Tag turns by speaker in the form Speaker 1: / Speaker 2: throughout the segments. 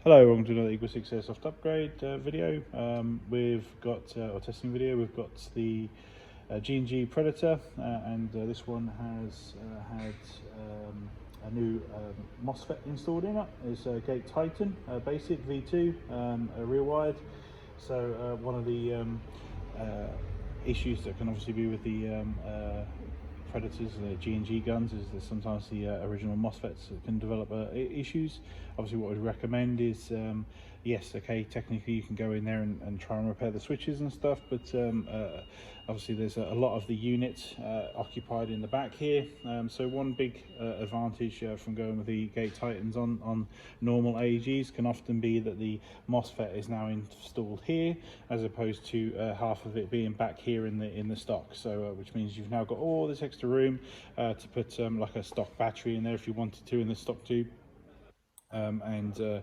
Speaker 1: Hello, welcome to another Equal 6 Airsoft upgrade video. We've got, or testing video, we've got the G&G Predator, and this one has had a new Mosfet installed in it. It's a Gate Titan basic V2, rear wired. So one of the issues that can obviously be with the Predators, the G&G guns, is that sometimes the original Mosfets can develop issues. Obviously what we'd recommend is, yes, okay, technically you can go in there and try and repair the switches and stuff, but obviously there's a lot of the unit occupied in the back here. So one big advantage from going with the Gate Titans on normal AEGs can often be that the Mosfet is now installed here, as opposed to half of it being back here in the stock. So which means you've now got all this extra room to put like a stock battery in there if you wanted to in the stock tube, and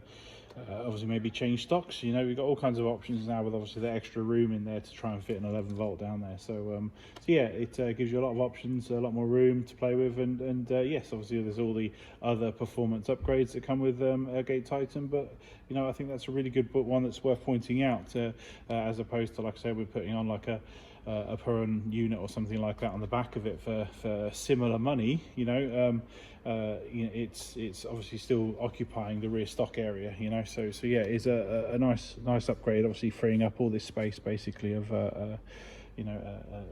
Speaker 1: obviously maybe change stocks. You know, we've got all kinds of options now with obviously the extra room in there to try and fit an 11 volt down there. So yeah, it gives you a lot of options, a lot more room to play with, and yes, obviously there's all the other performance upgrades that come with a Gate Titan, but you know, I think that's a really good one that's worth pointing out, as opposed to, like I said, we're putting on like a per unit or something like that on the back of it for similar money. You know, it's obviously still occupying the rear stock area, you know, so yeah, it's a nice upgrade, obviously freeing up all this space basically of you know,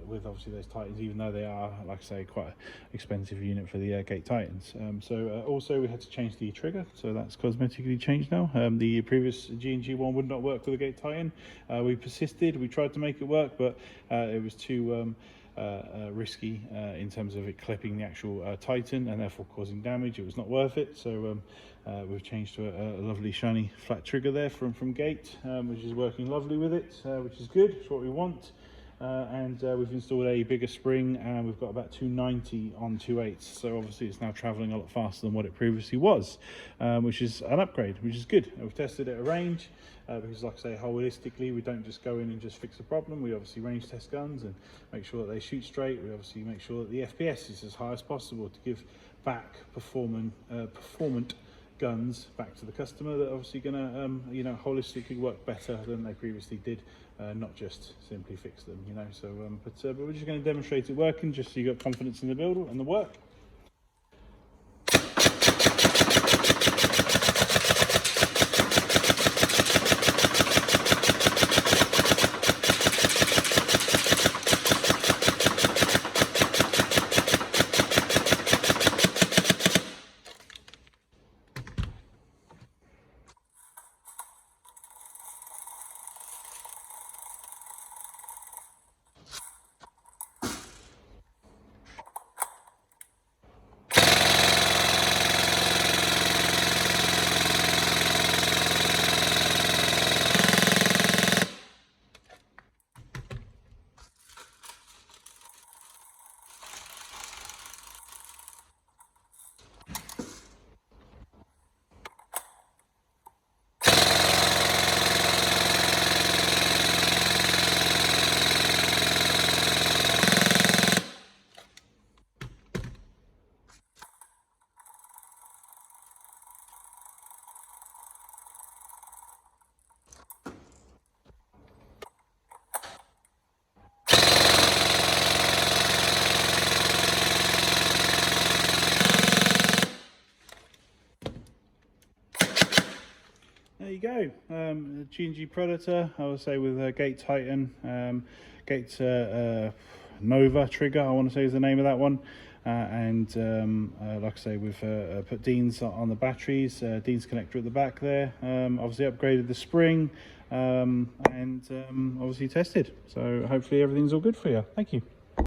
Speaker 1: with obviously those Titans, even though they are, like I say, quite an expensive unit for the Gate Titans. So also we had to change the trigger, so that's cosmetically changed now. The previous G&G one would not work with the Gate Titan. We persisted, we tried to make it work, but it was too risky in terms of it clipping the actual Titan and therefore causing damage. It was not worth it. So we've changed to a lovely shiny flat trigger there from Gate, which is working lovely with it, which is good. It's what we want. And we've installed a bigger spring, and we've got about 290 on 2/8, so obviously it's now traveling a lot faster than what it previously was, which is an upgrade, which is good. We've tested it at range, because like I say, holistically we don't just go in and just fix the problem. We obviously range test guns and make sure that they shoot straight. We obviously make sure that the FPS is as high as possible to give back performant guns back to the customer that are obviously going to you know, holistically work better than they previously did, not just simply fix them, you know. So but we're just going to demonstrate it working, just so you got confidence in the build and the work. There you go, G&G Predator, I would say, with a Gate Titan, Gate Nova trigger, I want to say is the name of that one, and like I say, we've put Dean's on the batteries, Dean's connector at the back there, obviously upgraded the spring, and obviously tested, so hopefully everything's all good for you. Thank you.